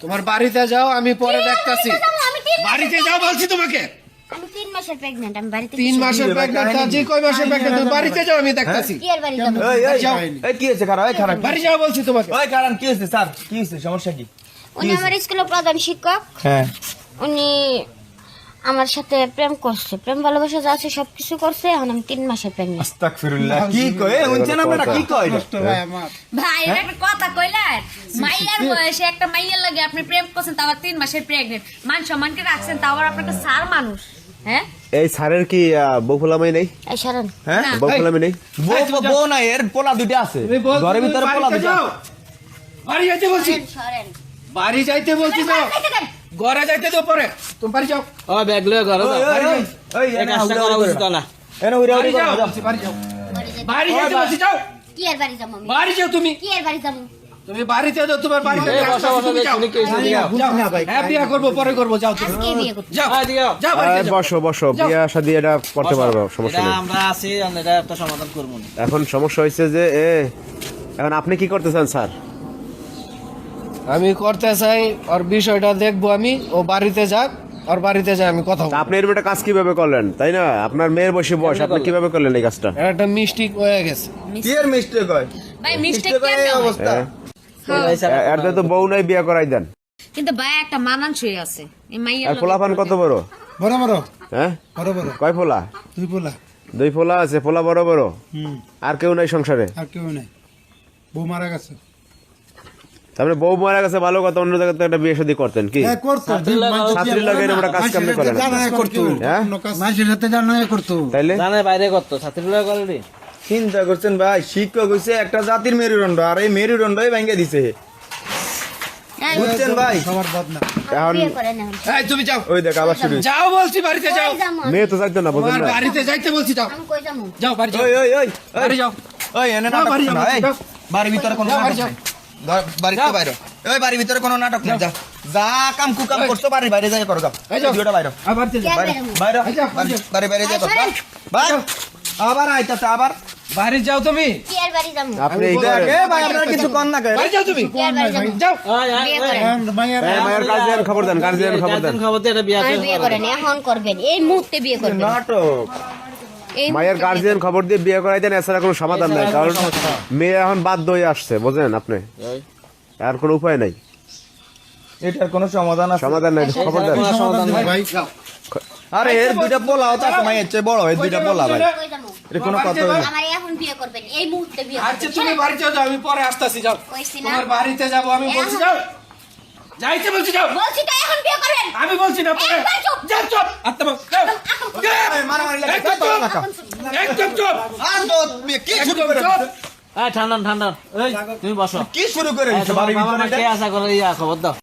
তোমার বাড়িতে যাও, আমি পরে দেখতাছি। বাড়িতে যাও বলছি তোমাকে। আমি 3 মাসের প্রেগন্যান্ট, আমি বাড়িতে 3 মাসের প্রেগন্যান্ট, যে কয় মাসের প্রেগন্যান্ট, তুমি বাড়িতে যাও, আমি দেখতাছি। কি আর বাড়ি যাবো? এই কি হয়েছে খারাপ? এই খারাপ বাড়ি যাও বলছি তোমাকে। ওই কারণ কি হয়েছে স্যার? কি হয়েছে? সমস্যা কি? উনি আমার স্কুলের প্রধান শিক্ষক। হ্যাঁ উনি আমার সাথে প্রেম করছে, প্রেম ভালোবাসা যা আছে সবকিছু করছে। এখন আমি 3 মাসের প্রেগন্যান্ট। আস্তাগফিরুল্লাহ। কি কয়? উনছেন আপনারা কি কয়? ভাই এটা একটা কথা কইলেন, মাইয়ার বয়সে একটা মাইয়ার লাগে আপনি প্রেম করছেন, তাও 3 মাসের প্রেগনেন্ট, মান সম্মানকে রাখছেন, তাও আবার আপনাকে সার মানুষ। হ্যাঁ এই স্যারের কি বউ ফোলামাই নেই? এই শরণ, হ্যাঁ, বউ ফোলামাই নেই? বউ না, এর পোলা দুইটা আছে ঘরের ভিতরে, পোলা দুইটা। বাড়ি যাইতে বলছি, শরণ বাড়ি যাইতে বলছি তো। ঘরে যাইতে তো পরে, তুমি বাড়ি যাও। ও ব্যাগ লয়ে ঘরে যাও। ওই এই কাজটা করা উচিত না। এনে উড়ে বাড়ি উড়ে যাও যাও। বলছি, বাড়ি যাও। বাড়ি যাবো। বাড়ি যাইতে বলছি, যাও। কি আর বাড়ি যাবো? আমি বাড়ি যাও তুমি। কি আর বাড়ি যাবো? তুমি বাড়িতে যাও, তোমার বাড়িতে এই কাজ বসো, আছে, বসো, তুমি যাও। শুনি কি হয়েছে, দিকে আও। যাও। হ্যাঁ, বিয়ে করবো, পরে করবো, যাও তুমি। আজকে বিয়ে করতে যাও, আয়, দিকে আও। যাও, বাড়িতে যাও। বসো বসো, বিয়া শাদী এটা করতে পারবো, সমস্যা এটা নেই। আমরা আছি, এটা একটা সমাধান করব। এখন সমস্যা হয়েছে যে এখন আপনি কি করতে চান স্যার? আমি করতে চাই, ওর বিষয়টা দেখবো আমি। ও বাড়িতে যাক, ওর বাড়িতে যাই, আমি কথা তা বলবো। আপনি এরকম একটা কাজ কিভাবে করলেন, তাই না? আপনার মেয়ের বসে বয়স, আপনি কিভাবে করলেন এই কাজটা? এর একটা মিস্টেক হয়ে গেছে। কি এর মিস্টেক হয়? ভাই মিস্টেক মিস্টেক হয় এই কেন হয়? অবস্থা। এর তো বউ নাই, বিয়া করাই দেন। কিন্তু ভাই একটা মানানসই আছে এই মাইয়ার আর লগে। পোলাপান কত বড়? বড় বড় হ্যাঁ, বড় বড় কয় পোলা? তুই বলা 2 পোলা আছে, পোলা বড় বড়। আর কেউ নাই সংসারে? আর কেউ নাই, বউ মারা গেছে। তারপরে বউ মারা গেছে, ভালো কথা, অন্য জায়গাতে একটা বিয়ে শাদী করতেন কি? হ্যাঁ করতো, ছাত্রী লাগে এরকম একটা কাজ কামে করেন না। জানাই করতো, হ্যাঁ? মানুষের সাথে জানাই করতো। তাইলে জানে বাইরে করতো, ছাত্রীরা করে রে। চিন্তা করছেন ভাই, শিক্ষক হইছে একটা জাতির মেরুদণ্ড, আর এই মেরুদণ্ডই ভেঙে দিছে। বুঝছেন ভাই? সবার বদনা। এখন বিয়ে করে না। এই, তুমি যাও, ওই দেখ আবার শুরু। যাও বলছি, বাড়িতে যাও। কই যাবো? মেয়ে তো চাইতো না, বুঝলেন তোমার না? বাড়িতে যাইতে বলছি, যাও। আমি কই যাবো? যাও, বাড়ি যাও, ওই ওই ওই বাড়ি যাও। ওই এনে যাও, নাটক বাড়ি করো যাও, না, এই। যাও। বাড়ির ভিতরে কোনো যাও, নাটক বাড়ি যাও। নাই। বাড়িতে বাইরে, ওই বাড়ির ভিতরে কোনো নাটক নেই। যা যা কাম কুকাম করছো, বাড়ির বাইরে যাই করো। যাও এই যাও। ভিডিওটা বাইরে আর বাড়িতে কি যাও। আর বাইরে বেরোবো? বাইরে এই যাও, বাড়ি যাও। বাইরে যাই করো। ভাই আবার আইতাছে, আবার বাড়ি যাও তুমি। কি আর বাড়ি যাবো? আপনি এই দেখ, করেন। এ ভাই আপনারা কিছু কর না বাড়ি যাও তুমি। কি আর বাড়ি যাবো? যাও। আয়, আয়, বিয়ে আয়। করেন। মায়ের মায়ের গার্জিয়ান খবর দেন, গার্জিয়ান খবর দেন। খবর দিয়ে এটা বিয়ে আমি বিয়ে করেন, এখন করবেন, এই মুহূর্তে বিয়ে করবেন। নাটক। এই মায়ের মুহূর্তে গার্জিয়ান খবর দিয়ে বিয়ে করাই দেন, এছাড়া কোনো সমাধান নাই। কারণ মেয়ে এখন বাধ্য হয়ে আসছে, বুঝলেন আপনি? আর কোনো উপায় নাই, এটার কোনো সমাধান আছে? সমাধান নাই, খবর দেন। সমাধান নাই। ভাই যাও। আরে এর দুইটা পোলা তো আছে, মায়ের চেয়ে বড়, এর দুইটা পোলা ভাই। কই যাবো? এটা কোনো কথা হইলো? আমার এখন বিয়ে করবেন, এই মুহূর্তে বিয়ে আচ্ছা, করবেন। তুমি বাড়িতে যাও, আমি পরে আসতেছি, যাও। কইছি না? তোমার বাড়িতে যাবো, আমি বলছি, যাও। যাইতে বলছি, যাও। বলছি তো এখন বিয়ে করবেন। আমি বলছি না, পরে। একবার চুপ। যাও, চুপ। আত্মা, যাও। এই মারামারি লাগে, একদম চুপ। না, একদম চুপ। আর তো কি শুরু একদম করে চুপ। আয়, ঠান্ডা ঠান্ডা। এই তুমি বসো। কি শুরু করে এই, দিছো তোমার বাড়ির বাবা মা ভিতরে? কে আশা করে, খবর দাও।